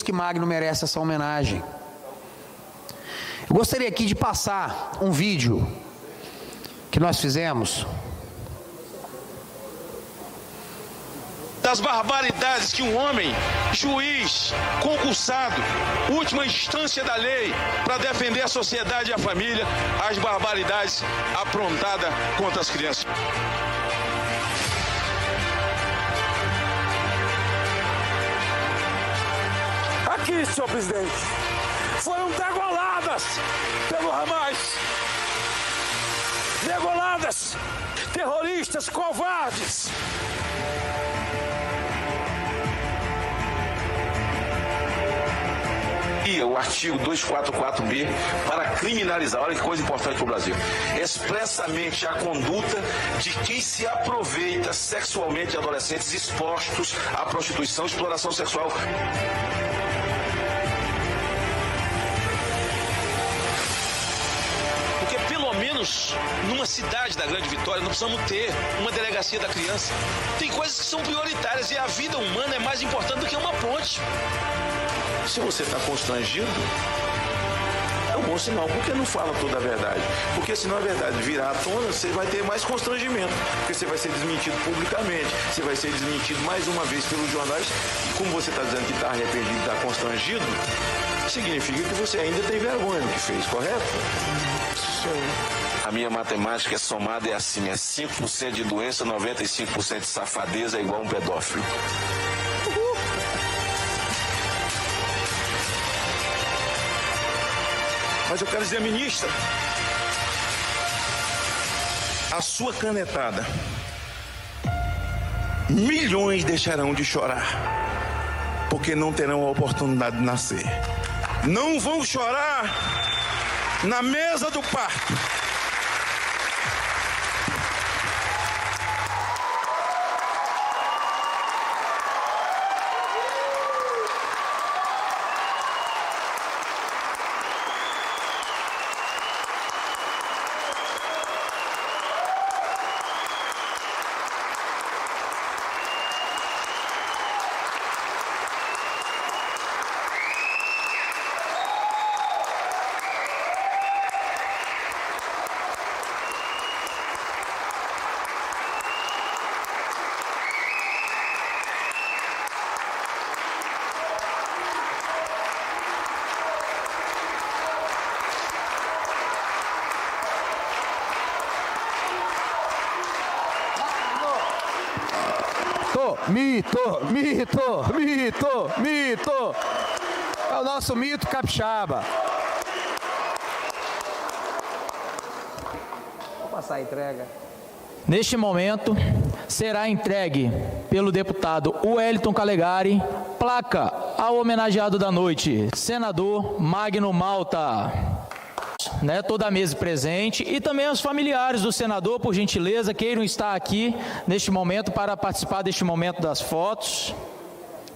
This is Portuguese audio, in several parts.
que Magno merece essa homenagem. Eu gostaria aqui de passar um vídeo que nós fizemos das barbaridades que um homem, juiz, concursado, última instância da lei, para defender a sociedade e a família, as barbaridades aprontadas contra as crianças. Aqui, senhor presidente, foram degoladas pelo Hamas. Degoladas, terroristas covardes. E o artigo 244B para criminalizar, olha que coisa importante para o Brasil, expressamente a conduta de quem se aproveita sexualmente de adolescentes expostos à prostituição e exploração sexual. Menos numa cidade da Grande Vitória, não precisamos ter uma delegacia da criança. Tem coisas que são prioritárias e a vida humana é mais importante do que uma ponte. Se você está constrangido, é um bom sinal. Por que não fala toda a verdade? Porque senão a verdade virar à tona, você vai ter mais constrangimento. Porque você vai ser desmentido publicamente, você vai ser desmentido mais uma vez pelos jornais. E como você está dizendo que está arrependido, está constrangido, significa que você ainda tem vergonha do que fez, correto? A minha matemática somada é assim, é 5% de doença, 95% de safadeza é igual a um pedófilo. Mas eu quero dizer, ministra, a sua canetada, milhões deixarão de chorar, porque não terão a oportunidade de nascer. Não vão chorar na mesa do parto. Mito, mito, mito, mito. É o nosso mito capixaba. Vou passar a entrega. Neste momento, será entregue pelo deputado Wellington Calegari, placa ao homenageado da noite, senador Magno Malta. Toda a mesa presente e também os familiares do senador, por gentileza, queiram estar aqui neste momento para participar deste momento das fotos,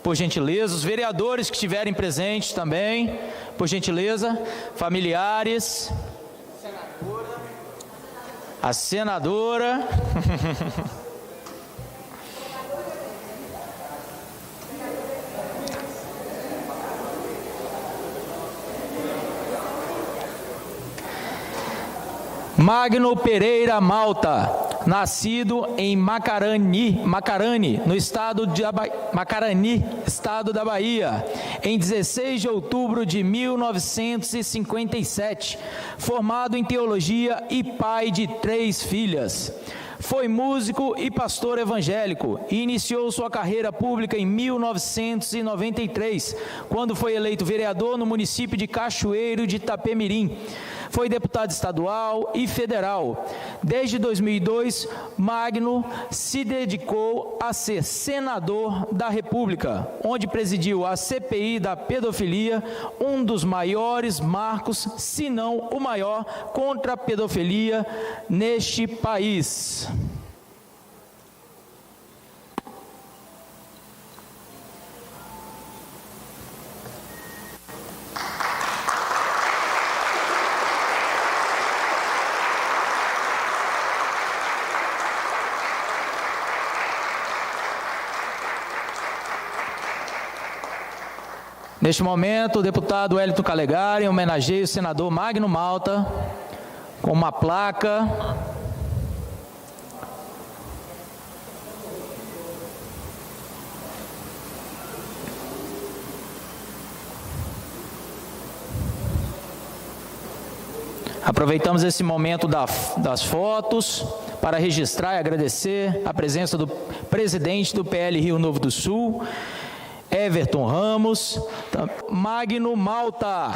por gentileza, os vereadores que estiverem presentes também, por gentileza, familiares, a senadora, Magno Pereira Malta, nascido em Macarani, no estado de Macarani, estado da Bahia, em 16 de outubro de 1957, formado em teologia e pai de 3 filhas. Foi músico e pastor evangélico e iniciou sua carreira pública em 1993, quando foi eleito vereador no município de Cachoeiro de Itapemirim. Foi deputado estadual e federal. Desde 2002, Magno se dedicou a ser senador da República, onde presidiu a CPI da pedofilia, um dos maiores marcos, se não o maior, contra a pedofilia neste país. Neste momento, o deputado Wellington Calegari homenageia o senador Magno Malta com uma placa. Aproveitamos esse momento das fotos para registrar e agradecer a presença do presidente do PL Rio Novo do Sul, Everton Ramos, Magno Malta.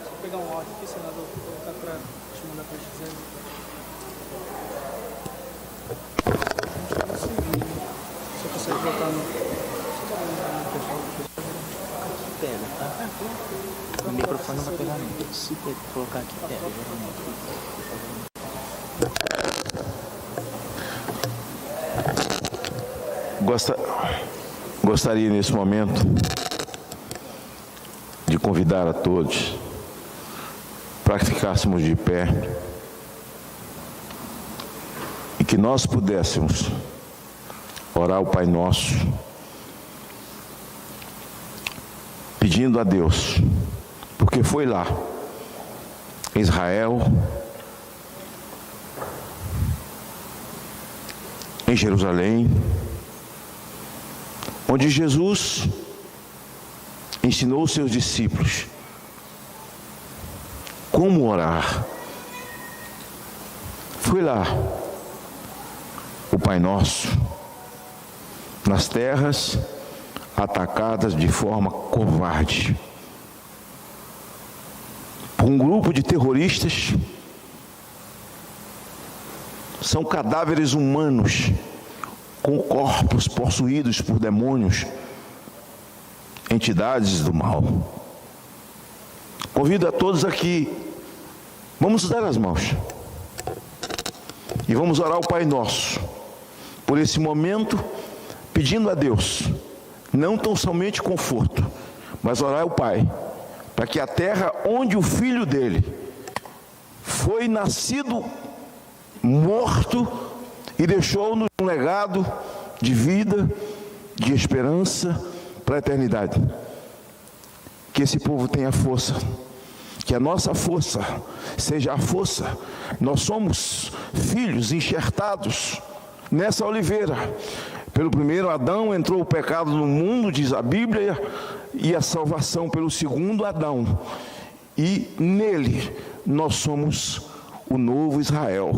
Vou pegar um áudio aqui, senador, vou colocar para te mandar para Gisele. Você consegue botar no... Pega, tá? O microfone não vai pegar não. Se colocar aqui, pega. Gostaria nesse momento de convidar a todos para que ficássemos de pé e que nós pudéssemos orar o Pai Nosso, pedindo a Deus, porque foi lá, em Israel, em Jerusalém, onde Jesus ensinou os seus discípulos como orar. Foi lá o Pai Nosso, nas terras atacadas de forma covarde por um grupo de terroristas. São cadáveres humanos com corpos possuídos por demônios, entidades do mal. Convido a todos aqui, vamos dar as mãos e vamos orar ao Pai Nosso por esse momento, pedindo a Deus não tão somente conforto, mas orar ao Pai para que a terra onde o filho dele foi nascido morto e deixou-nos um legado de vida, de esperança para a eternidade, que esse povo tenha força, que a nossa força seja a força. Nós somos filhos enxertados nessa oliveira. Pelo primeiro Adão entrou o pecado no mundo, diz a Bíblia, e a salvação pelo segundo Adão. E nele nós somos o novo Israel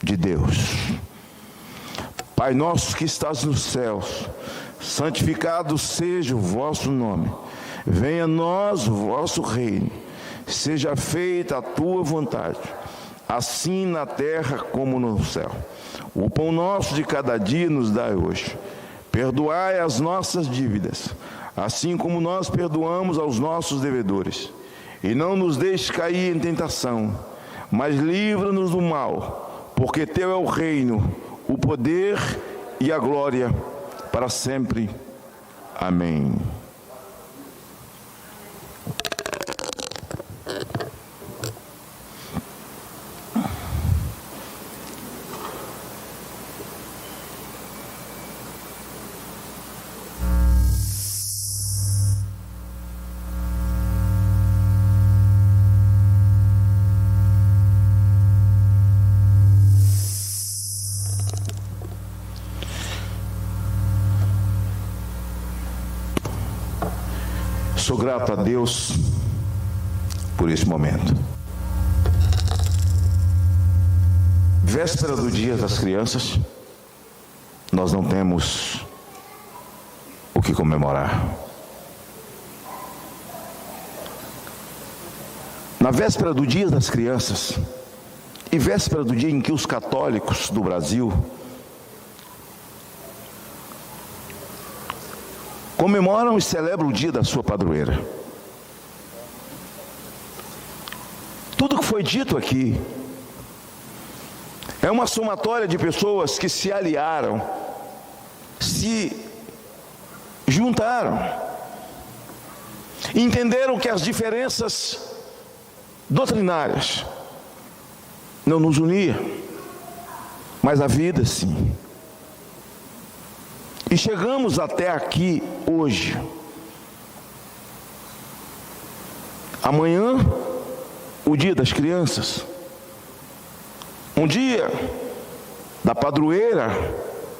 de Deus. Pai nosso que estás nos céus, santificado seja o vosso nome. Venha a nós o vosso reino. Seja feita a tua vontade, assim na terra como no céu. O pão nosso de cada dia nos dai hoje. Perdoai as nossas dívidas, assim como nós perdoamos aos nossos devedores. E não nos deixes cair em tentação, mas livra-nos do mal, porque teu é o reino, o poder e a glória para sempre. Amém. Sou grato a Deus por esse momento. Véspera do Dia das Crianças, nós não temos o que comemorar. Na véspera do Dia das Crianças e véspera do dia em que os católicos do Brasil comemoram e celebram o dia da sua padroeira. Tudo que foi dito aqui é uma somatória de pessoas que se aliaram, se juntaram, entenderam que as diferenças doutrinárias não nos unia, mas a vida sim. E chegamos até aqui hoje. Amanhã, o dia das crianças. Um dia da padroeira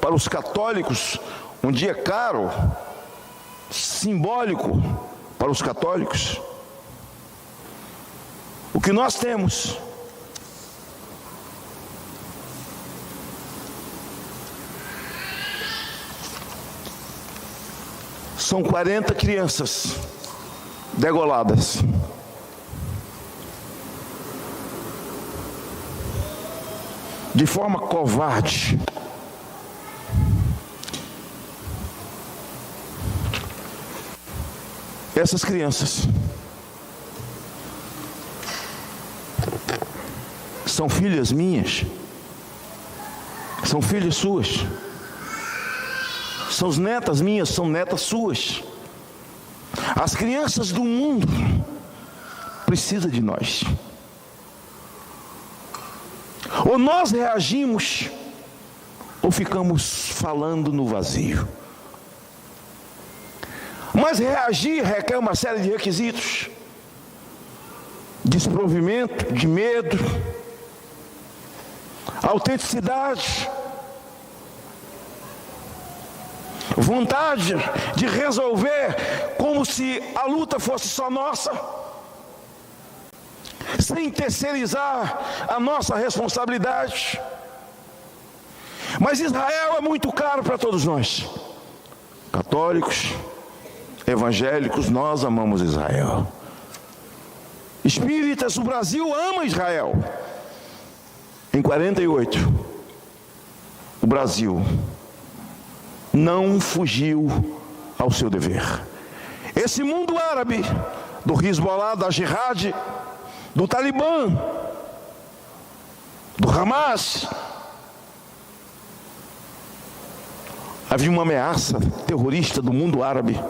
para os católicos, um dia caro, simbólico para os católicos. O que nós temos são 40 crianças degoladas. De forma covarde. Essas crianças são filhas minhas, são filhas suas, são netas minhas, são netas suas. As crianças do mundo precisam de nós. Ou nós reagimos, ou ficamos falando no vazio. Mas reagir requer uma série de requisitos: desprovimento, de medo, autenticidade, vontade de resolver como se a luta fosse só nossa, sem terceirizar a nossa responsabilidade. Mas Israel é muito caro para todos nós, católicos, evangélicos. Nós amamos Israel. Espíritas, o Brasil ama Israel. Em 48, o Brasil não fugiu ao seu dever. Esse mundo árabe, do Hezbollah, da Jihad, do Talibã, do Hamas, havia uma ameaça terrorista do mundo árabe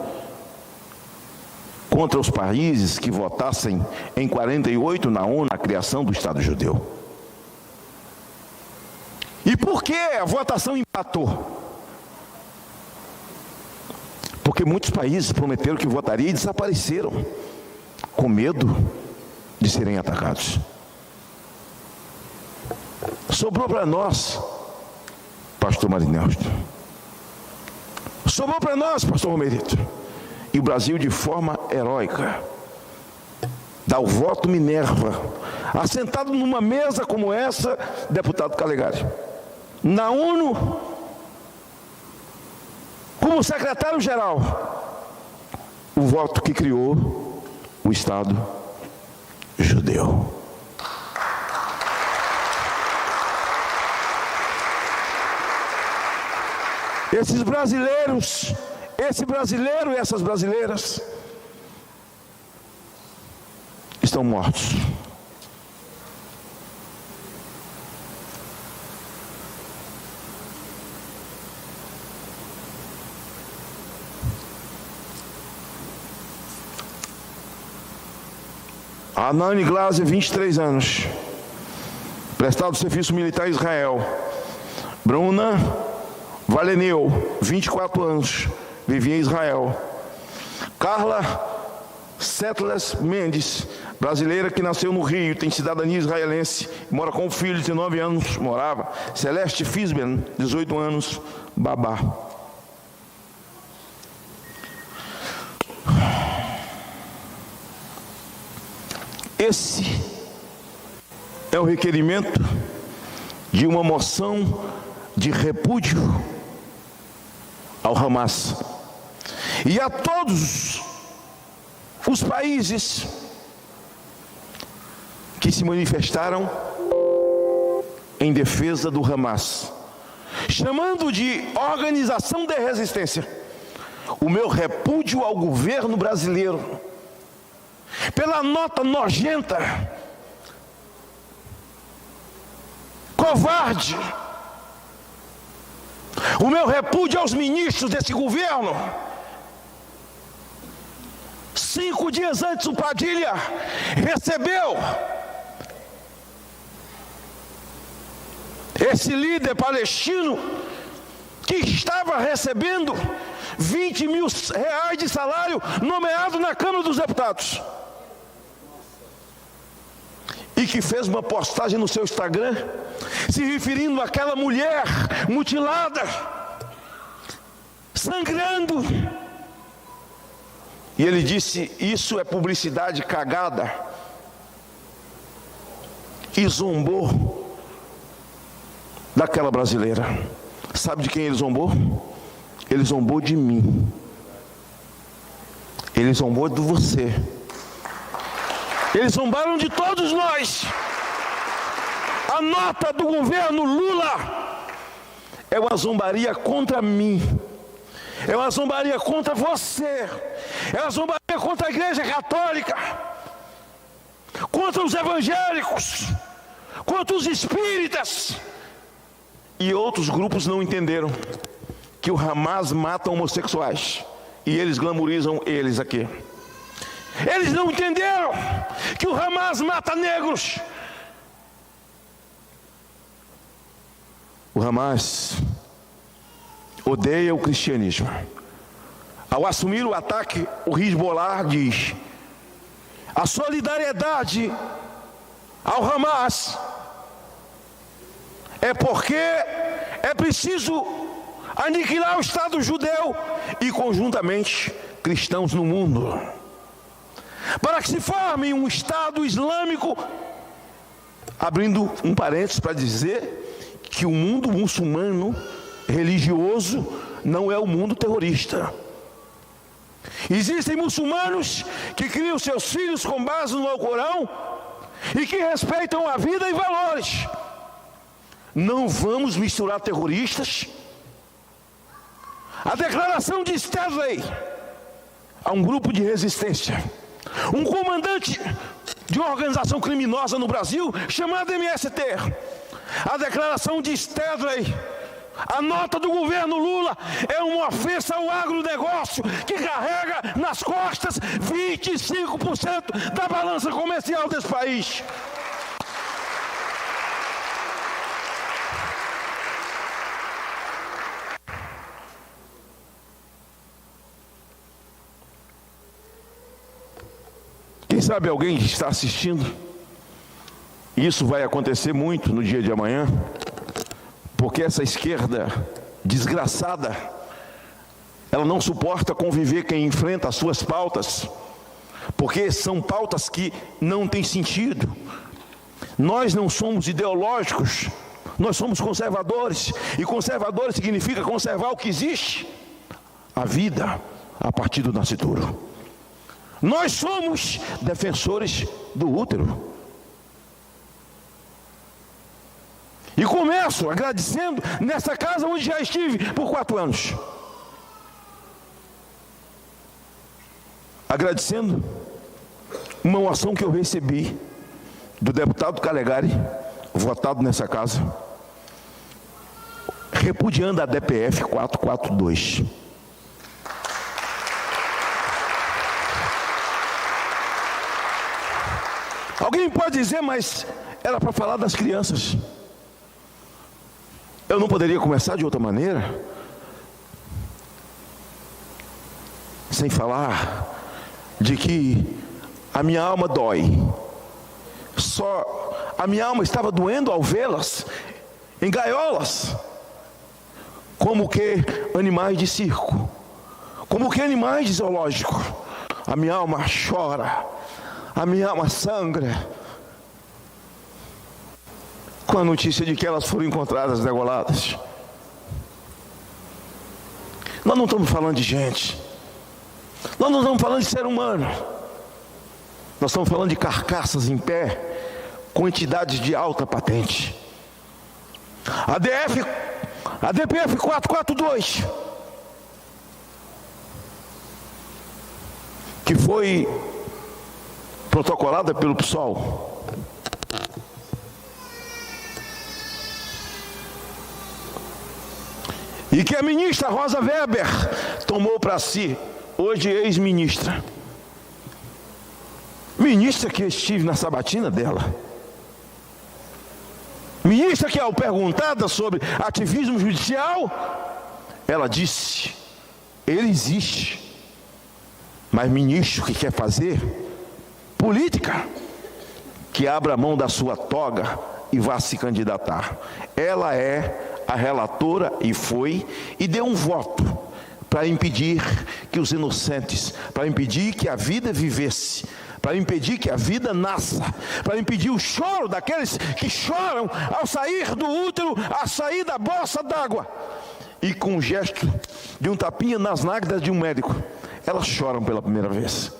contra os países que votassem em 48 na ONU a criação do Estado Judeu. E por que a votação empatou? Porque muitos países prometeram que votariam e desapareceram, com medo de serem atacados. Sobrou para nós, pastor Marinelsto. Sobrou para nós, pastor Romerito. E o Brasil, de forma heróica, dá o voto Minerva, assentado numa mesa como essa, deputado Calegari, na ONU, como secretário-geral, o voto que criou o Estado Judeu. Esses brasileiros, esse brasileiro e essas brasileiras estão mortos. Anani Glaser, 23 anos, prestado serviço militar em Israel. Bruna Valeneu, 24 anos, vivia em Israel. Carla Setles Mendes, brasileira que nasceu no Rio, tem cidadania israelense, mora com o filho de 19 anos, morava. Celeste Fisben, 18 anos, babá. Esse é o requerimento de uma moção de repúdio ao Hamas e a todos os países que se manifestaram em defesa do Hamas, chamando de organização de resistência. O meu repúdio ao governo brasileiro pela nota nojenta, covarde. O meu repúdio aos ministros desse governo, 5 dias antes, o Padilha recebeu esse líder palestino que estava recebendo 20 mil reais de salário, nomeado na Câmara dos Deputados, e que fez uma postagem no seu Instagram se referindo àquela mulher mutilada, sangrando, e ele disse: isso é publicidade cagada, e zombou daquela brasileira. Sabe de quem ele zombou? Ele zombou de mim. Ele zombou de você. Eles zombaram de todos nós. A nota do governo Lula é uma zombaria contra mim, é uma zombaria contra você, é uma zombaria contra a Igreja Católica, contra os evangélicos, contra os espíritas. E outros grupos não entenderam que o Hamas mata homossexuais, e eles glamorizam eles aqui. Eles não entenderam que o Hamas mata negros. O Hamas odeia o cristianismo. Ao assumir o ataque, o Hezbollah diz: a solidariedade ao Hamas é porque é preciso aniquilar o Estado judeu e conjuntamente cristãos no mundo, para que se forme um Estado islâmico, abrindo um parênteses para dizer que o mundo muçulmano religioso não é o mundo terrorista. Existem muçulmanos que criam seus filhos com base no Alcorão e que respeitam a vida e valores. Não vamos misturar terroristas. A declaração de Stanley a um grupo de resistência, um comandante de uma organização criminosa no Brasil chamada MST. A declaração de Stanley, a nota do governo Lula, é uma ofensa ao agronegócio que carrega nas costas 25% da balança comercial desse país. Quem sabe alguém que está assistindo, e isso vai acontecer muito no dia de amanhã, porque essa esquerda desgraçada, ela não suporta conviver quem enfrenta as suas pautas, porque são pautas que não têm sentido. Nós não somos ideológicos, nós somos conservadores, e conservadores significa conservar o que existe, a vida a partir do nascituro. Nós somos defensores do útero. E começo agradecendo nessa casa onde já estive por 4 anos. Agradecendo uma oração que eu recebi do deputado Calegari, votado nessa casa, repudiando a DPF 442. Alguém pode dizer, mas era para falar das crianças. Eu não poderia começar de outra maneira, sem falar de que a minha alma dói. Só a minha alma estava doendo ao vê-las em gaiolas, como que animais de circo, como que animais de zoológico. A minha alma chora, a minha alma sangra com a notícia de que elas foram encontradas degoladas. Nós não estamos falando de gente, nós não estamos falando de ser humano, nós estamos falando de carcaças em pé com entidades de alta patente. A DPF 442, que foi protocolada pelo PSOL, e que a ministra Rosa Weber tomou para si, hoje ex-ministra, Ministra que eu estive na sabatina dela, ministra que ao perguntada sobre ativismo judicial, ela disse: ele existe, mas ministro que quer fazer política, que abra a mão da sua toga e vá se candidatar. Ela é a relatora e foi, e deu um voto para impedir que os inocentes, para impedir que a vida vivesse, para impedir que a vida nasça, para impedir o choro daqueles que choram ao sair do útero, a sair da bolsa d'água. E com um gesto de um tapinha nas nádegas de um médico, elas choram pela primeira vez.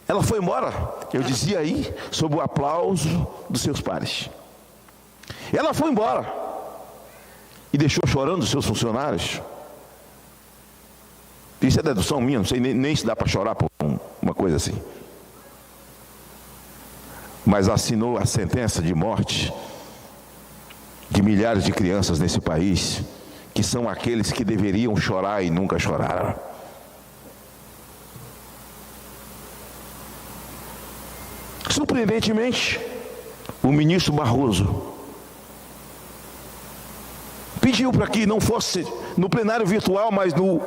Ela foi embora, eu dizia aí, sob o aplauso dos seus pares. Ela foi embora e deixou chorando os seus funcionários. Isso é dedução minha, não sei nem se dá para chorar por uma coisa assim. Mas assinou a sentença de morte de milhares de crianças nesse país, que são aqueles que deveriam chorar e nunca choraram. Surpreendentemente, o ministro Barroso pediu para que não fosse no plenário virtual, mas no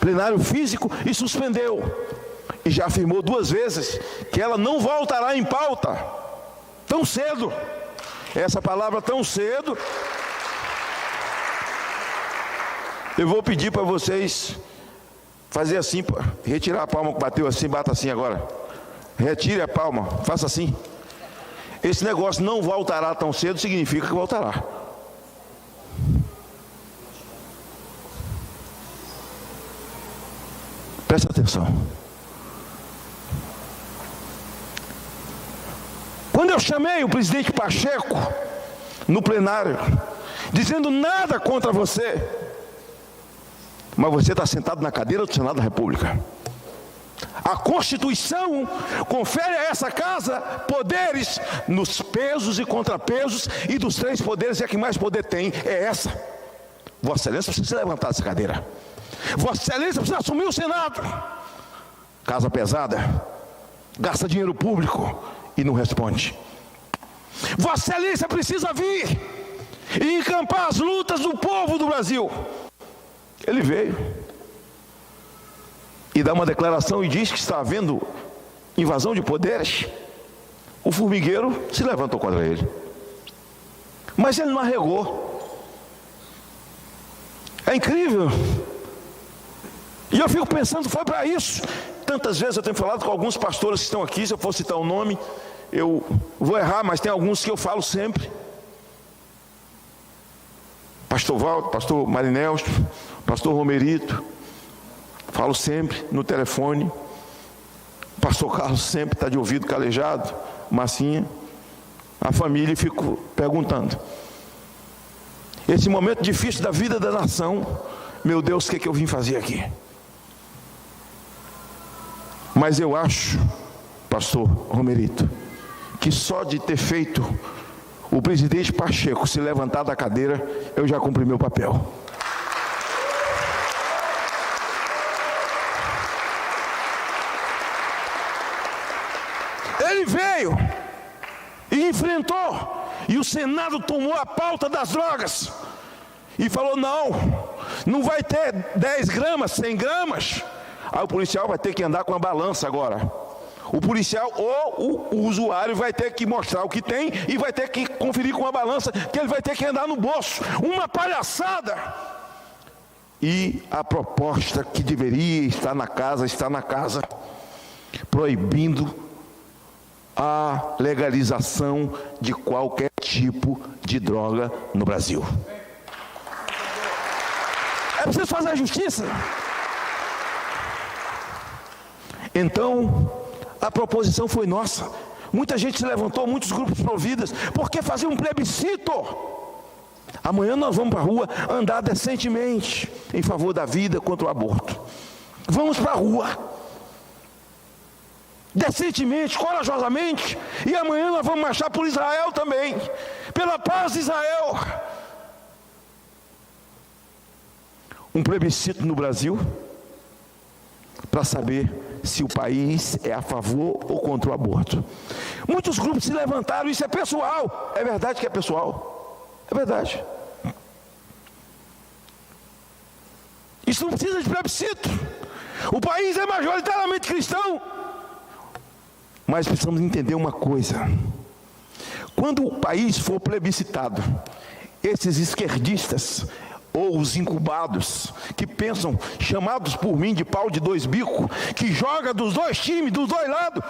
plenário físico, e suspendeu. E já afirmou 2 vezes que ela não voltará em pauta tão cedo. Essa palavra tão cedo, eu vou pedir para vocês fazer assim, retirar a palma que bateu assim, bata assim agora. Retire a palma, faça assim. Esse negócio não voltará tão cedo significa que voltará. Presta atenção. Quando eu chamei o presidente Pacheco no plenário, dizendo nada contra você, mas você está sentado na cadeira do Senado da República. A Constituição confere a essa casa poderes nos pesos e contrapesos, e dos 3 poderes, a que mais poder tem é essa. Vossa Excelência precisa se levantar dessa cadeira. Vossa Excelência precisa assumir o Senado. Casa pesada, gasta dinheiro público e não responde. Vossa Excelência precisa vir e encampar as lutas do povo do Brasil. Ele veio e dá uma declaração e diz que está havendo invasão de poderes. O formigueiro se levantou contra ele, mas ele não arregou. É incrível. E eu fico pensando, foi para isso. Tantas vezes eu tenho falado com alguns pastores que estão aqui, se eu for citar o nome, eu vou errar, mas tem alguns que eu falo sempre. Pastor Valdo, pastor Marinelsto, pastor Romerito, falo sempre no telefone. Pastor Carlos sempre está de ouvido calejado, Massinha. A família, e fico perguntando. Esse momento difícil da vida da nação, meu Deus, o que eu vim fazer aqui? Mas eu acho, pastor Romerito, que só de ter feito o presidente Pacheco se levantar da cadeira, eu já cumpri meu papel. Ele veio e enfrentou, e o Senado tomou a pauta das drogas e falou: não vai ter 10 gramas, 100 gramas. Aí o policial vai ter que andar com a balança agora. O policial ou o usuário vai ter que mostrar o que tem e vai ter que conferir com a balança, que ele vai ter que andar no bolso. Uma palhaçada. E a proposta que deveria estar na casa, está na casa, proibindo a legalização de qualquer tipo de droga no Brasil. É preciso fazer a justiça. Então, a proposição foi nossa. Muita gente se levantou, muitos grupos providas, porque fazer um plebiscito. Amanhã nós vamos para a rua andar decentemente em favor da vida, contra o aborto. Vamos para a rua decentemente, corajosamente, e amanhã nós vamos marchar por Israel também, pela paz de Israel. Um plebiscito no Brasil para saber se o país é a favor ou contra o aborto. Muitos grupos se levantaram, isso é pessoal. É verdade que é pessoal. É verdade. Isso não precisa de plebiscito. O país é majoritariamente cristão. Mas precisamos entender uma coisa. Quando o país for plebiscitado, esses esquerdistas ou os incubados, que pensam, chamados por mim de pau de dois bicos, que joga dos dois times, dos dois lados,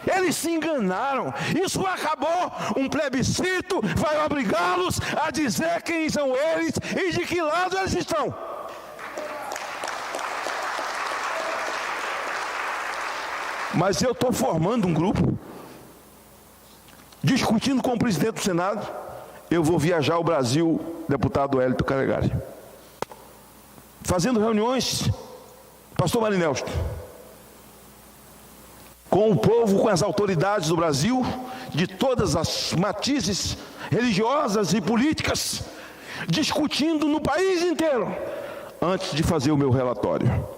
eles se enganaram. Isso acabou. Um plebiscito vai obrigá-los a dizer quem são eles e de que lado eles estão. Mas eu estou formando um grupo, discutindo com o presidente do Senado. Eu vou viajar ao Brasil, deputado Hélito Calegari, fazendo reuniões, pastor Marinelsto, com o povo, com as autoridades do Brasil, de todas as matizes religiosas e políticas, discutindo no país inteiro, antes de fazer o meu relatório.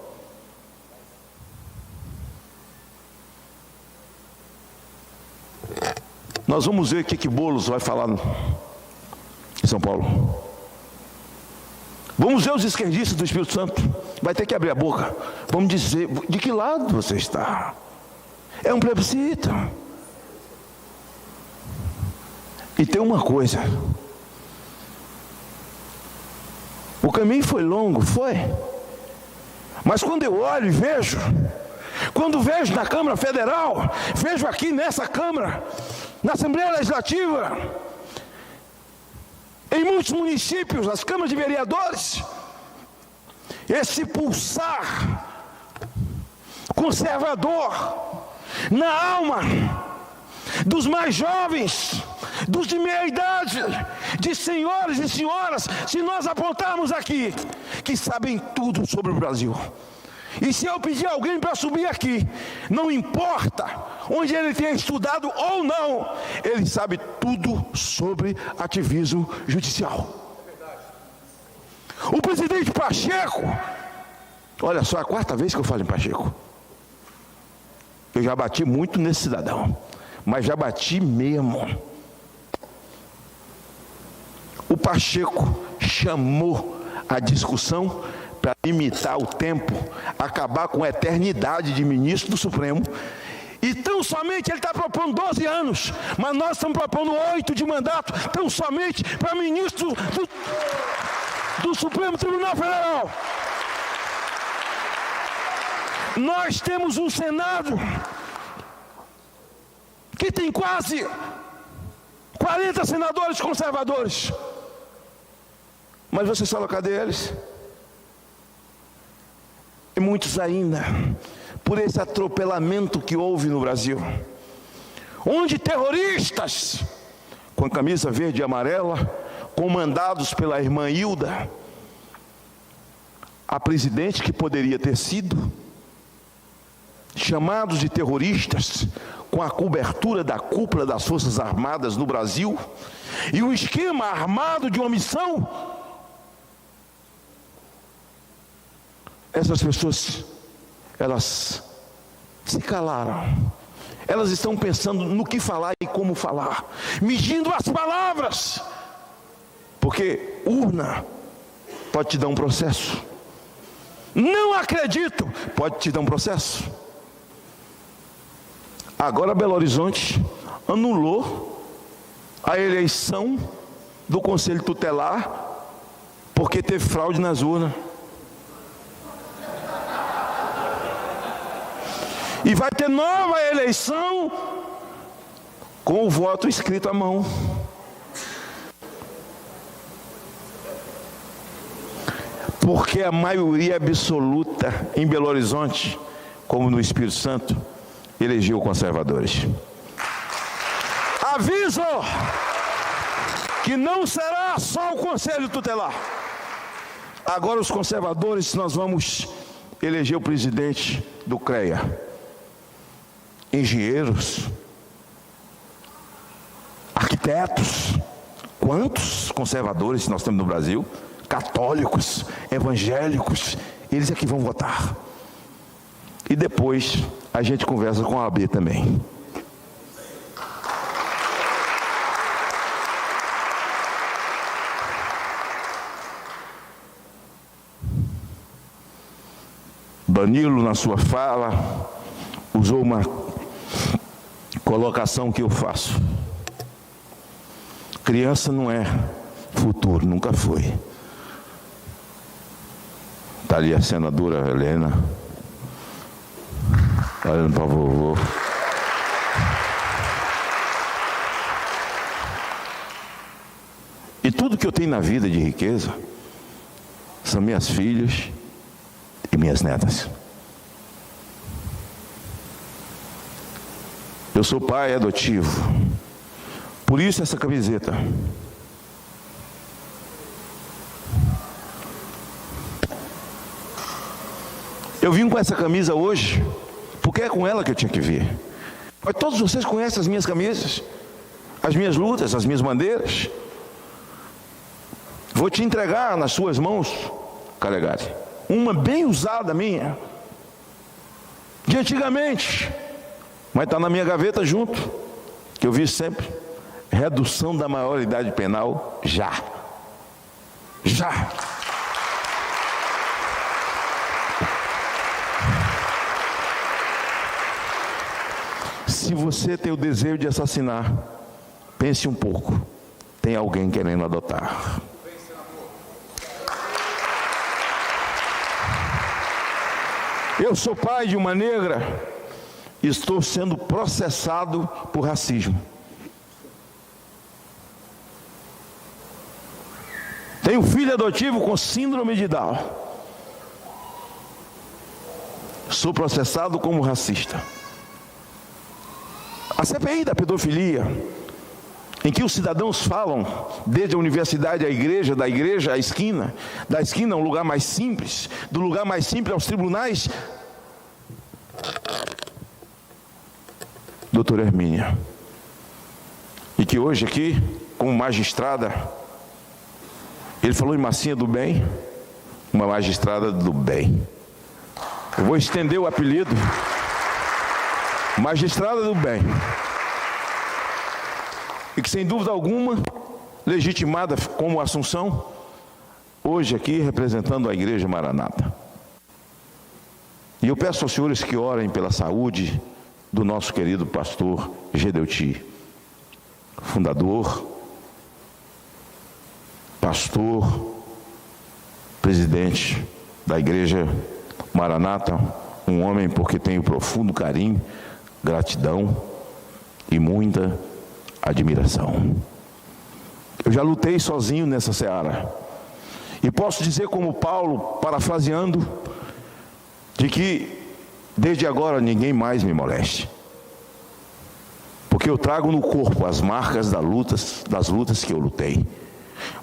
Nós vamos ver o que Boulos vai falar em São Paulo. Vamos ver os esquerdistas do Espírito Santo. Vai ter que abrir a boca. Vamos dizer, de que lado você está? É um plebiscito. E tem uma coisa. O caminho foi longo, foi. Mas quando eu olho e vejo, quando vejo na Câmara Federal, vejo aqui nessa Câmara, na Assembleia Legislativa, em muitos municípios, as câmaras de vereadores, esse pulsar conservador na alma dos mais jovens, dos de meia idade, de senhores e senhoras, se nós apontarmos aqui, que sabem tudo sobre o Brasil. E se eu pedir alguém para subir aqui, não importa onde ele tenha estudado ou não, ele sabe tudo sobre ativismo judicial. O presidente Pacheco, olha só, a quarta vez que eu falo em Pacheco. Eu já bati muito nesse cidadão, mas já bati mesmo. O Pacheco chamou a discussão para limitar o tempo, acabar com a eternidade de ministro do Supremo. E tão somente ele está propondo 12 anos, mas nós estamos propondo 8 de mandato, tão somente para ministro do Supremo Tribunal Federal. Nós temos um Senado que tem quase 40 senadores conservadores. Mas você sabe cadê eles? E muitos ainda, por esse atropelamento que houve no Brasil, onde terroristas com a camisa verde e amarela, comandados pela irmã Hilda, a presidente que poderia ter sido, chamados de terroristas, com a cobertura da cúpula das Forças Armadas no Brasil, e um esquema armado de omissão. Essas pessoas, elas se calaram. Elas estão pensando no que falar e como falar, medindo as palavras, porque urna pode te dar um processo. Não acredito, pode te dar um processo. Agora Belo Horizonte anulou a eleição do Conselho Tutelar porque teve fraude nas urnas. E vai ter nova eleição com o voto escrito à mão. Porque a maioria absoluta em Belo Horizonte, como no Espírito Santo, elegeu conservadores. Aviso que não será só o Conselho Tutelar. Agora os conservadores, nós vamos eleger o presidente do CREA. Engenheiros, arquitetos, quantos conservadores nós temos no Brasil? Católicos, evangélicos, eles é que vão votar. e depois a gente conversa com a AB também. Danilo, na sua fala, usou uma colocação que eu faço. Criança não é futuro, nunca foi. Está ali a senadora Helena, olhando para a vovô. E tudo que eu tenho na vida de riqueza são minhas filhas e minhas netas. Eu sou pai adotivo, por isso essa camiseta. Eu vim com essa camisa hoje, porque é com ela que eu tinha que vir. Mas todos vocês conhecem as minhas camisas, as minhas lutas, as minhas bandeiras. Vou te entregar nas suas mãos, Calegari, uma bem usada minha, de antigamente, mas está na minha gaveta junto, que eu vi sempre. Redução da maioridade penal, já. Se você tem o desejo de assassinar, pense um pouco, tem alguém querendo adotar. Eu sou pai de uma negra, estou sendo processado por racismo. Tenho filho adotivo com síndrome de Down. Sou processado como racista. A CPI da pedofilia, em que os cidadãos falam, desde a universidade à igreja, da igreja à esquina, da esquina ao lugar mais simples, do lugar mais simples aos tribunais. Doutora Hermínia, e que hoje aqui, como magistrada, ele falou em massinha do bem, uma magistrada do bem. Eu vou estender o apelido, magistrada do bem. E que sem dúvida alguma, legitimada como Assunção, hoje aqui representando a Igreja Maranata. E eu peço aos senhores que orem pela saúde do nosso querido pastor Gedeuti, fundador, pastor, presidente da Igreja Maranata, um homem porque tenho profundo carinho, gratidão e muita admiração. Eu já lutei sozinho nessa seara, e posso dizer como Paulo, parafraseando, de que desde agora ninguém mais me moleste, porque eu trago no corpo as marcas das lutas que eu lutei.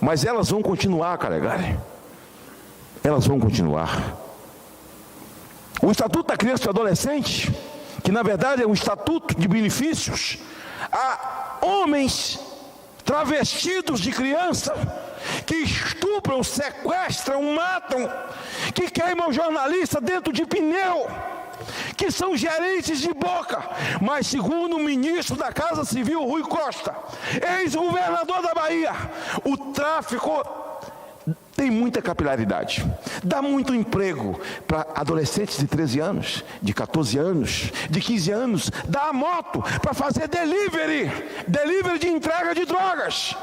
Mas elas vão continuar, Calegari. Elas vão continuar. O Estatuto da Criança e do Adolescente, que na verdade é um estatuto de benefícios a homens travestidos de criança, que estupram, sequestram, matam, que queimam jornalista dentro de pneu, que são gerentes de boca. Mas segundo o ministro da Casa Civil, Rui Costa, ex-governador da Bahia, o tráfico tem muita capilaridade, dá muito emprego para adolescentes de 13 anos, de 14 anos, de 15 anos, dá a moto para fazer delivery de entrega de drogas.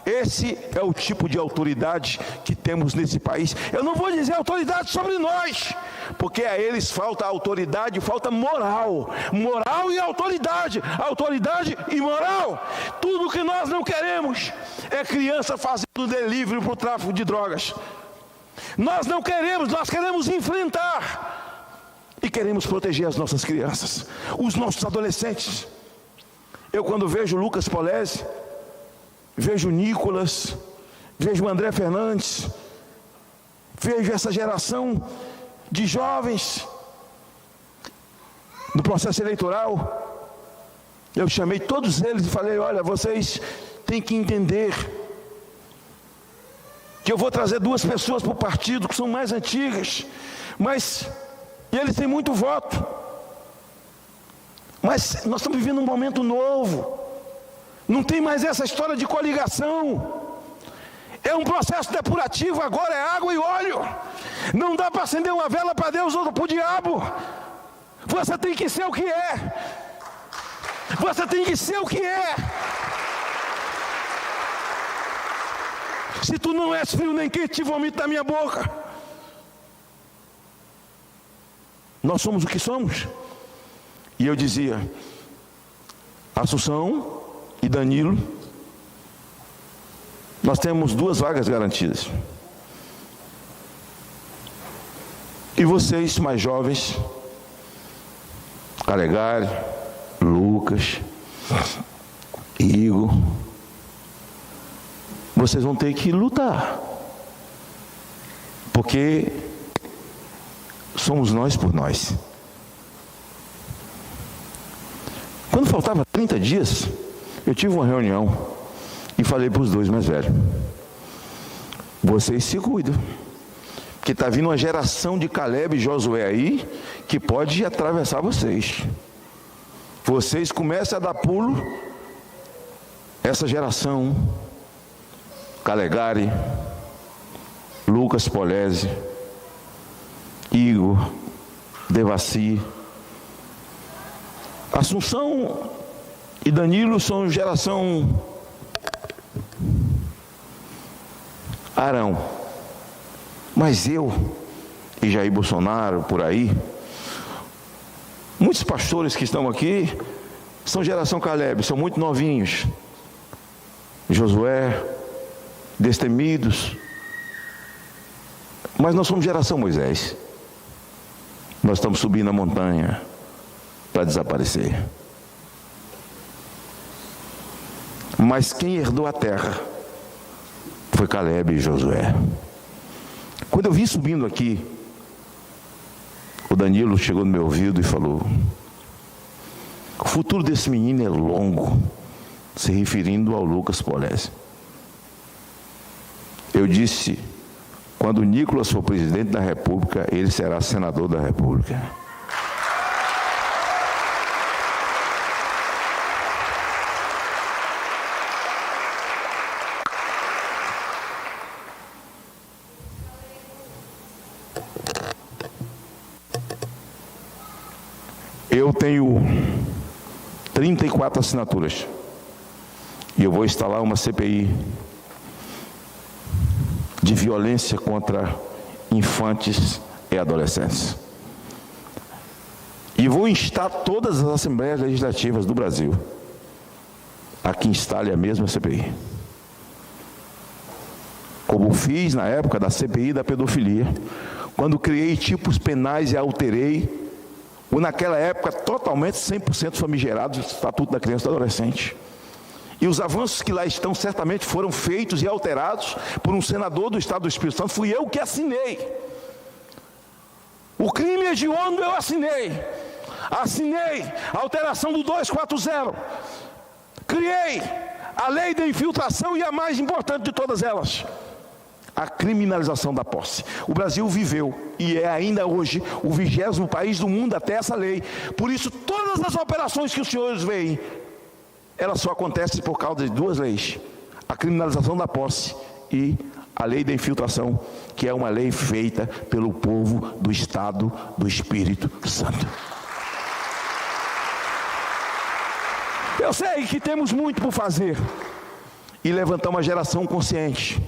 Esse é o tipo de autoridade que temos nesse país. Eu não vou dizer autoridade sobre nós, porque a eles falta autoridade, falta moral. Moral e autoridade. Autoridade e moral. Tudo que nós não queremos é criança fazendo delivery para o tráfico de drogas. Nós não queremos, nós queremos enfrentar. E queremos proteger as nossas crianças, os nossos adolescentes. Eu quando vejo Lucas Polese, vejo Nicolas, vejo André Fernandes, vejo essa geração de jovens no processo eleitoral. Eu chamei todos eles e falei: olha, vocês têm que entender que eu vou trazer duas pessoas para o partido que são mais antigas, mas E eles têm muito voto. Mas nós estamos vivendo um momento novo. Não tem mais essa história de coligação. É um processo depurativo, agora é água e óleo. Não dá para acender uma vela para Deus ou para o diabo. Você tem que ser o que é. Você tem que ser o que é. Se tu não és frio nem quente, te vomito da minha boca. Nós somos o que somos. E eu dizia, Assunção e Danilo, nós temos 2 vagas garantidas. E vocês mais jovens, Calegari, Lucas, Igor, vocês vão ter que lutar, porque somos nós por nós. Quando faltava 30 dias, eu tive uma reunião e falei para os 2 mais velhos: vocês se cuidam, porque está vindo uma geração de Caleb e Josué aí que pode atravessar vocês. Vocês começam a dar pulo, essa geração, Calegari, Lucas Polese, Igor, Devassi, Assunção e Danilo são geração Arão. Mas eu e Jair Bolsonaro, por aí, muitos pastores que estão aqui são geração Caleb, são muito novinhos. Josué, destemidos. Mas nós somos geração Moisés. Nós estamos subindo a montanha para desaparecer. Mas quem herdou a terra foi Caleb e Josué. Quando eu vim subindo aqui, o Danilo chegou no meu ouvido e falou: o futuro desse menino é longo, se referindo ao Lucas Polese. Eu disse: quando o Nicolas for presidente da República, ele será senador da República. Eu tenho 34 assinaturas e eu vou instalar uma CPI de violência contra infantes e adolescentes. E vou instar todas as assembleias legislativas do Brasil a que instale a mesma CPI. Como fiz na época da CPI da pedofilia, quando criei tipos penais e alterei o naquela época totalmente 100% famigerado Estatuto da Criança e do Adolescente. E os avanços que lá estão certamente foram feitos e alterados por um senador do Estado do Espírito Santo. Fui eu que assinei. O crime hediondo eu assinei. Assinei a alteração do 240. Criei a lei da infiltração e a mais importante de todas elas, a criminalização da posse. O Brasil viveu e é ainda hoje o 20º país do mundo até essa lei. Por isso, todas as operações que os senhores veem, elas só acontecem por causa de 2 leis: a criminalização da posse e a lei da infiltração, que é uma lei feita pelo povo do Estado do Espírito Santo. Eu sei que temos muito por fazer e levantar uma geração consciente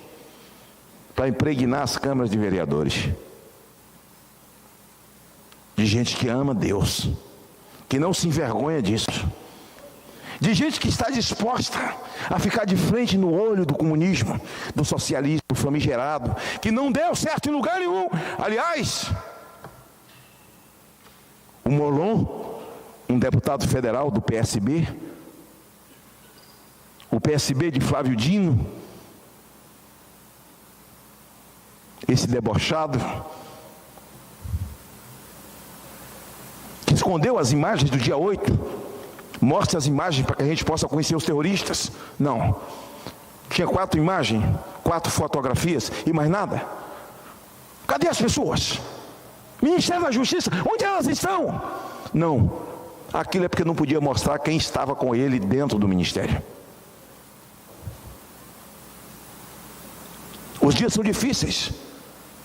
para impregnar as câmaras de vereadores de gente que ama Deus, que não se envergonha disso, de gente que está disposta a ficar de frente no olho do comunismo, do socialismo famigerado, que não deu certo em lugar nenhum. Aliás, o Molon, um deputado federal do PSB, o PSB de Flávio Dino, esse debochado, que escondeu as imagens do dia 8, mostre as imagens para que a gente possa conhecer os terroristas. Não, tinha 4 imagens, 4 fotografias e mais nada. Cadê as pessoas? Ministério da Justiça, onde elas estão? Não, aquilo é porque não podia mostrar quem estava com ele dentro do ministério. Os dias são difíceis,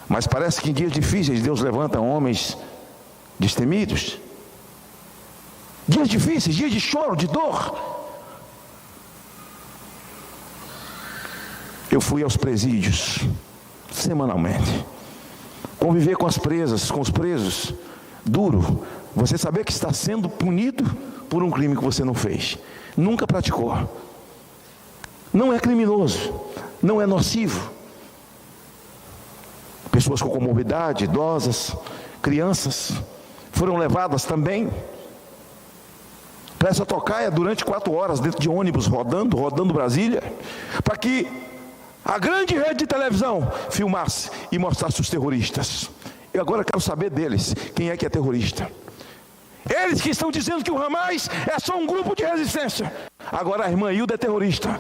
mas parece que em dias difíceis Deus levanta homens destemidos. Dias difíceis, dias de choro, de dor. Eu fui aos presídios semanalmente, conviver com as presas, com os presos. Duro, você saber que está sendo punido por um crime que você não fez, nunca praticou, não é criminoso, não é nocivo. Pessoas com comorbidade, idosas, crianças, foram levadas também para essa tocaia durante 4 horas dentro de ônibus, rodando Brasília, para que a grande rede de televisão filmasse e mostrasse os terroristas. Eu agora quero saber deles, quem é que é terrorista? Eles que estão dizendo que o Hamas é só um grupo de resistência. Agora a irmã Hilda é terrorista.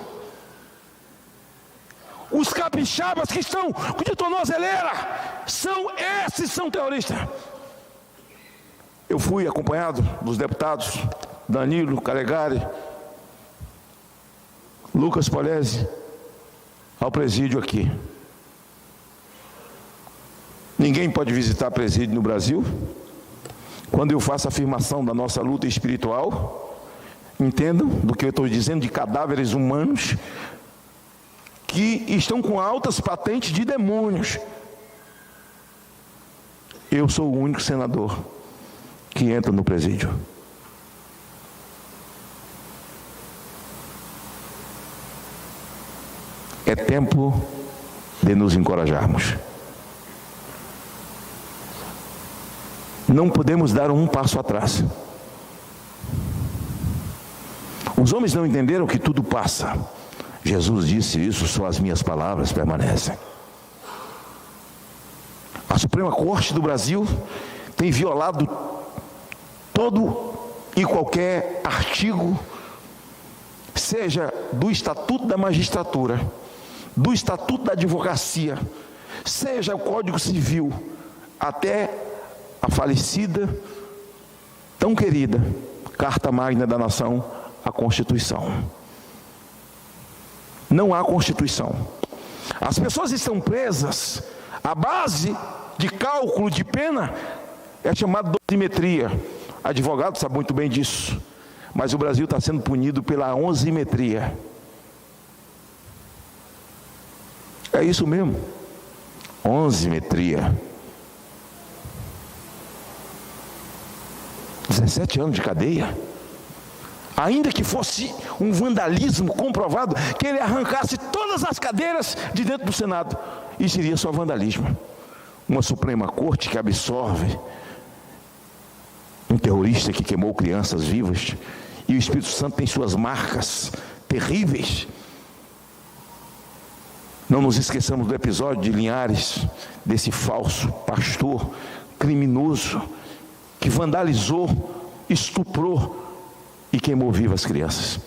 Os capixabas que estão de tornozeleira, são terroristas. Eu fui acompanhado dos deputados Danilo, Calegari, Lucas Polese, ao presídio aqui. Ninguém pode visitar presídio no Brasil. Quando eu faço a afirmação da nossa luta espiritual, entendam do que eu estou dizendo, de cadáveres humanos que estão com altas patentes de demônios. Eu sou o único senador que entra no presídio. É tempo de nos encorajarmos. Não podemos dar um passo atrás. Os homens não entenderam que tudo passa. Jesus disse isso, só as minhas palavras permanecem. A Suprema Corte do Brasil tem violado todo e qualquer artigo, seja do Estatuto da Magistratura, do Estatuto da Advocacia, seja o Código Civil, até a falecida, tão querida, Carta Magna da Nação, a Constituição. Não há Constituição. As pessoas estão presas. A base de cálculo de pena é chamada dosimetria. Advogado sabe muito bem disso. Mas o Brasil está sendo punido pela onzimetria. É isso mesmo. Onzimetria. 17 anos de cadeia. Ainda que fosse um vandalismo comprovado, que ele arrancasse todas as cadeiras de dentro do Senado, isso seria só vandalismo. Uma Suprema Corte que absorve um terrorista que queimou crianças vivas, e o Espírito Santo tem suas marcas terríveis. Não nos esqueçamos do episódio de Linhares, desse falso pastor criminoso que vandalizou, estuprou e queimou vivas crianças.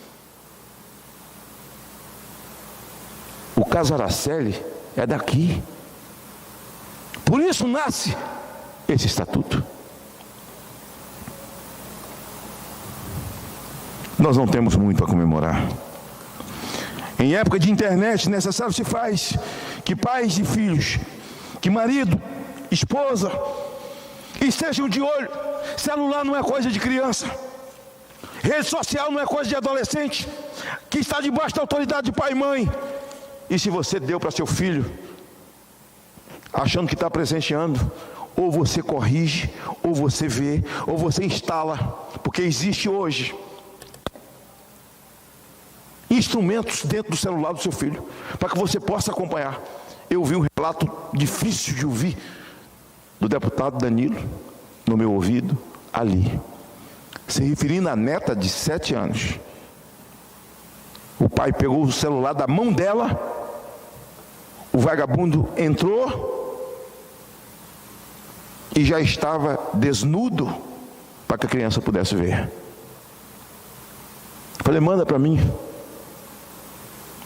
O caso Araceli é daqui. Por isso nasce esse estatuto. Nós não temos muito a comemorar. Em época de internet, necessário se faz que pais e filhos, que marido, esposa, estejam de olho. Celular não é coisa de criança. Rede social não é coisa de adolescente, que está debaixo da autoridade de pai e mãe. E se você deu para seu filho, achando que está presenteando, ou você corrige, ou você vê, ou você instala, porque existe hoje instrumentos dentro do celular do seu filho, para que você possa acompanhar. Eu vi um relato difícil de ouvir, do deputado Danilo, no meu ouvido, ali, se referindo à neta de 7 anos. O pai pegou o celular da mão dela, o vagabundo entrou e já estava desnudo para que a criança pudesse ver. Falei, manda para mim.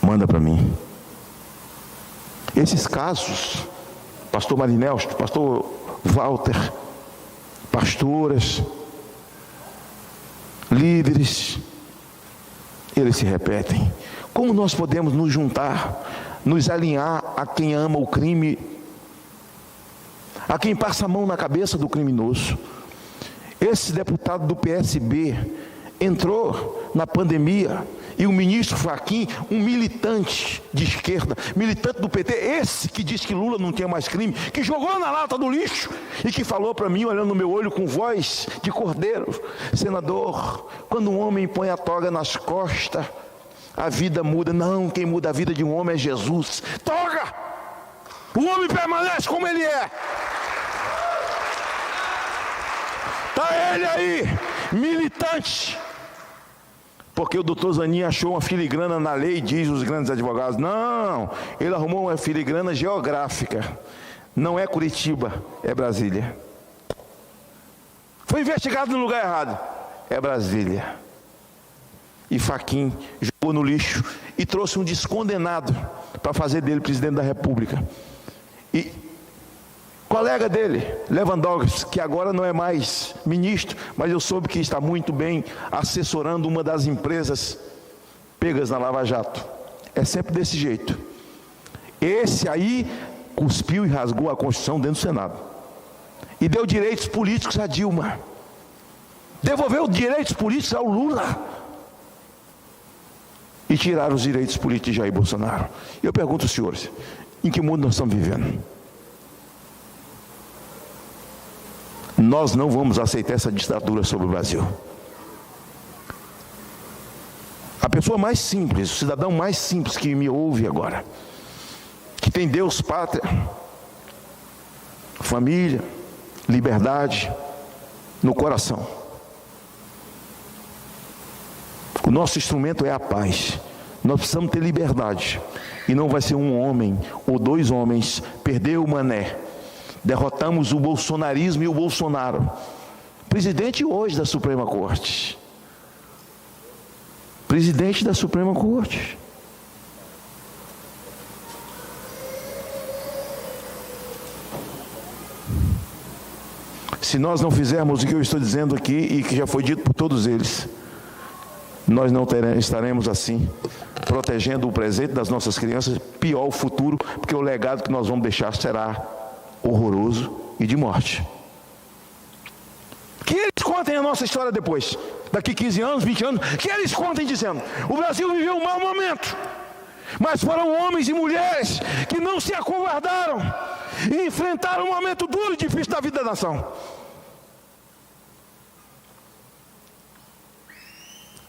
Manda para mim. Esses casos, pastor Marinelsto, pastor Walter, pastoras, líderes, eles se repetem. Como nós podemos nos juntar, nos alinhar a quem ama o crime, a quem passa a mão na cabeça do criminoso? Esse deputado do PSB entrou na pandemia e o ministro Fachin, um militante de esquerda, militante do PT, esse que disse que Lula não tinha mais crime, que jogou na lata do lixo e que falou para mim, olhando no meu olho com voz de cordeiro: senador, quando um homem põe a toga nas costas, a vida muda. Não, quem muda a vida de um homem é Jesus. Toga! O homem permanece como ele é. Está ele aí, militante. Porque o doutor Zanin achou uma filigrana na lei, diz os grandes advogados. Não, ele arrumou uma filigrana geográfica. Não é Curitiba, é Brasília. Foi investigado no lugar errado, é Brasília. E Fachin jogou no lixo e trouxe um descondenado para fazer dele presidente da República. E colega dele, Lewandowski, que agora não é mais ministro, mas eu soube que está muito bem assessorando uma das empresas pegas na Lava Jato. É sempre desse jeito. Esse aí cuspiu e rasgou a Constituição dentro do Senado. E deu direitos políticos a Dilma. Devolveu direitos políticos ao Lula. E tiraram os direitos políticos de Jair Bolsonaro. Eu pergunto aos senhores, em que mundo nós estamos vivendo? Nós não vamos aceitar essa ditadura sobre o Brasil. A pessoa mais simples, o cidadão mais simples que me ouve agora, que tem Deus, pátria, família, liberdade no coração. O nosso instrumento é a paz. Nós precisamos ter liberdade. E não vai ser um homem ou dois homens perder o mané. Derrotamos o bolsonarismo e o Bolsonaro. Presidente hoje da Suprema Corte. Presidente da Suprema Corte. Se nós não fizermos o que eu estou dizendo aqui e que já foi dito por todos eles, nós não estaremos assim, protegendo o presente das nossas crianças, pior o futuro, porque o legado que nós vamos deixar será horroroso e de morte. Que eles contem a nossa história depois, daqui 15 anos, 20 anos, que eles contem dizendo: o Brasil viveu um mau momento, mas foram homens e mulheres que não se acovardaram e enfrentaram um momento duro e difícil da vida da nação.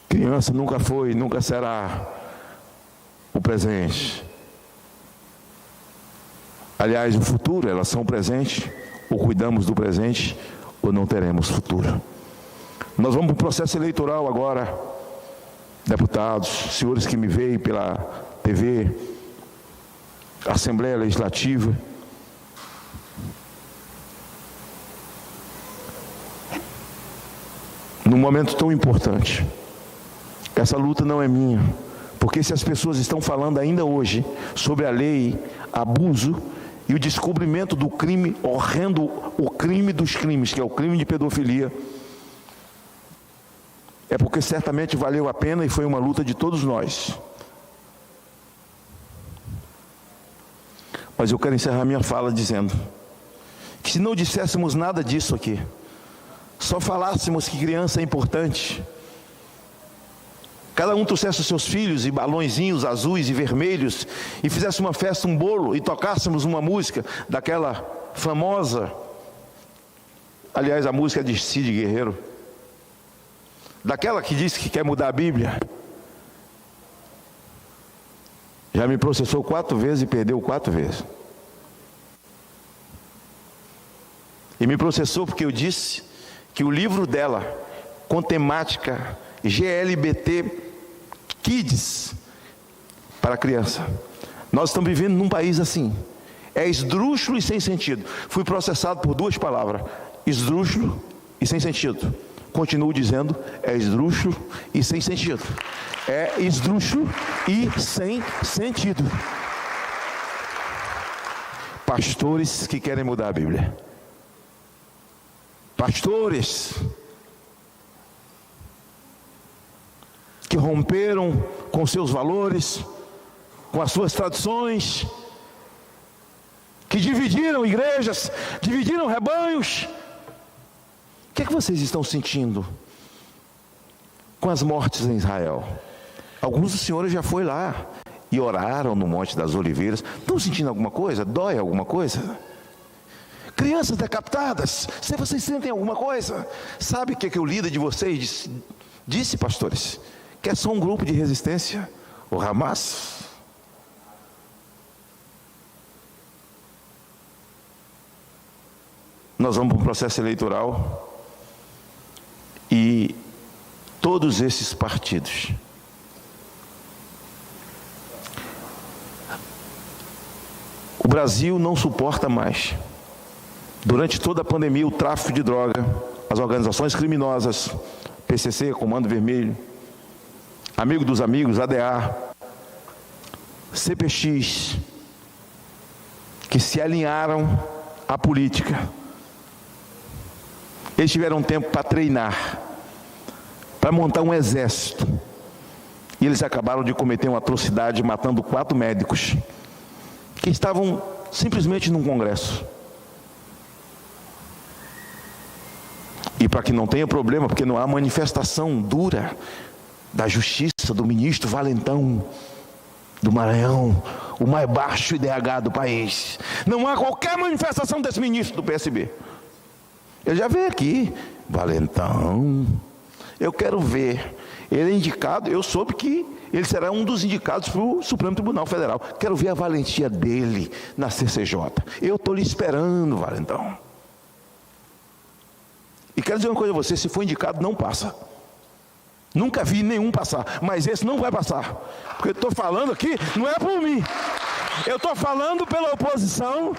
Criança nunca foi, nunca será o presente. Aliás, o futuro, elas são o presente. Ou cuidamos do presente, ou não teremos futuro. Nós vamos para o processo eleitoral agora. Deputados, senhores que me veem pela TV, Assembleia Legislativa. Num momento tão importante. Essa luta não é minha, porque se as pessoas estão falando ainda hoje sobre a lei, abuso e o descobrimento do crime horrendo, o crime dos crimes, que é o crime de pedofilia, é porque certamente valeu a pena e foi uma luta de todos nós. Mas eu quero encerrar minha fala dizendo que se não disséssemos nada disso aqui, só falássemos que criança é importante, cada um trouxesse os seus filhos e balõezinhos azuis e vermelhos e fizesse uma festa, um bolo, e tocássemos uma música daquela famosa, aliás, a música é de Cid Guerreiro, daquela que diz que quer mudar a Bíblia. Já me processou 4 vezes e perdeu 4 vezes. E me processou porque eu disse que o livro dela, com temática GLBT Kids, para criança. Nós estamos vivendo num país assim. É esdrúxulo e sem sentido. Fui processado por 2 palavras: esdrúxulo e sem sentido. Continuo dizendo, é esdrúxulo e sem sentido. É esdrúxulo e sem sentido. Pastores que querem mudar a Bíblia. pastores que romperam com seus valores, com as suas tradições, que dividiram igrejas, dividiram rebanhos. O que é que vocês estão sentindo com as mortes em Israel? Alguns dos senhores já foram lá e oraram no Monte das Oliveiras. Estão sentindo alguma coisa? Dói alguma coisa? Crianças decapitadas, se vocês sentem alguma coisa? Sabe o que o líder de vocês disse, pastores? Que é só um grupo de resistência, o Hamas. Nós vamos para um processo eleitoral e todos esses partidos o Brasil não suporta mais. Durante toda a pandemia, o tráfico de droga, as organizações criminosas, PCC, Comando Vermelho, Amigo dos Amigos, ADA, CPX, que se alinharam à política. Eles tiveram tempo para treinar, para montar um exército. E eles acabaram de cometer uma atrocidade, matando 4 médicos que estavam simplesmente num congresso. E para que não tenha problema, porque não há manifestação dura da justiça do ministro Valentão do Maranhão, o mais baixo IDH do país. Não há qualquer manifestação desse ministro do PSB. Ele já veio aqui, Valentão, eu quero ver. Ele é indicado, eu soube que ele será um dos indicados para o Supremo Tribunal Federal. Quero ver a valentia dele na CCJ. Eu estou lhe esperando, Valentão. E quero dizer uma coisa a você, se for indicado, não passa. Nunca vi nenhum passar, mas esse não vai passar. Porque eu estou falando aqui, não é por mim. Eu estou falando pela oposição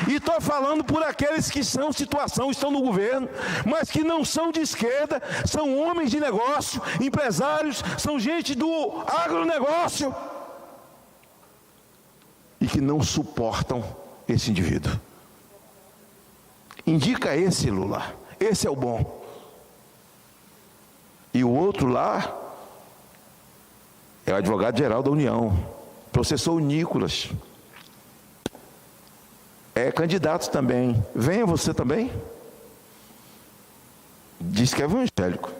e estou falando por aqueles que são situação, estão no governo, mas que não são de esquerda, são homens de negócio, empresários, são gente do agronegócio e que não suportam esse indivíduo. Indica esse, Lula, esse é o bom. E o outro lá é o advogado-geral da União, processou o Nicolas. É candidato também. Venha você também. Diz que é evangélico.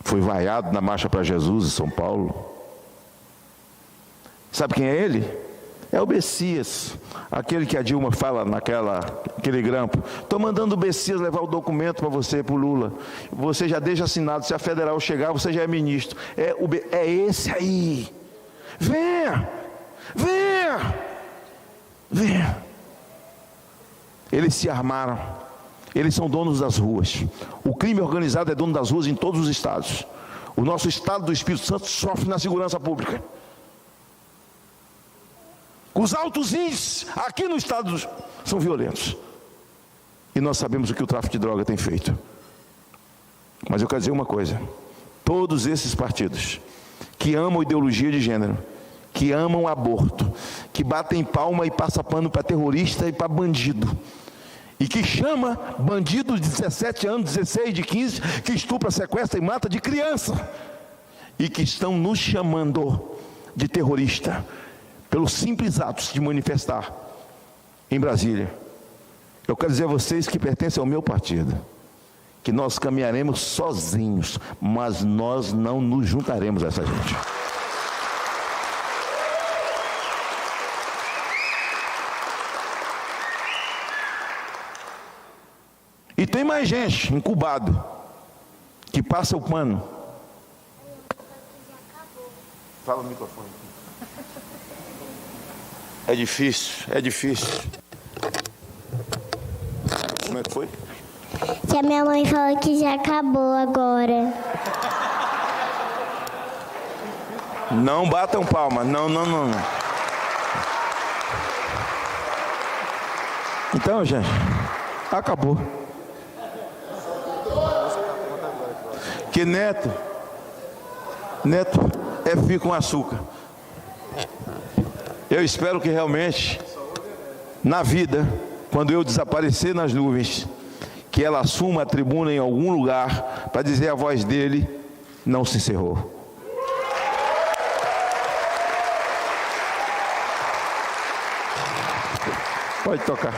Foi vaiado na Marcha para Jesus em São Paulo. Sabe quem é ele? É o Bessias, aquele que a Dilma fala naquele grampo. Estou mandando o Bessias levar o documento para você, para o Lula. Você já deixa assinado, se a federal chegar, você já é ministro. É esse aí. Venha, venha, venha. Eles se armaram, eles são donos das ruas. O crime organizado é dono das ruas em todos os estados. O nosso estado do Espírito Santo sofre na segurança pública. Os altos índices aqui no estado são violentos. E nós sabemos o que o tráfico de droga tem feito. Mas eu quero dizer uma coisa. Todos esses partidos que amam ideologia de gênero, que amam aborto, que batem palma e passam pano para terrorista e para bandido, e que chama bandido de 17 anos, 16, de 15, que estupra, sequestra e mata de criança, e que estão nos chamando de terrorista, pelos simples atos de manifestar em Brasília. Eu quero dizer a vocês que pertencem ao meu partido, que nós caminharemos sozinhos, mas nós não nos juntaremos a essa gente. E tem mais gente incubado, que passa o pano. Fala no microfone. É difícil, é difícil. Como é que foi? Que a minha mãe falou que já acabou agora. Não batam palma, não. Então, gente, acabou. Que neto é fio com açúcar. Eu espero que realmente, na vida, quando eu desaparecer nas nuvens, que ela assuma a tribuna em algum lugar para dizer a voz dele não se encerrou. Pode tocar.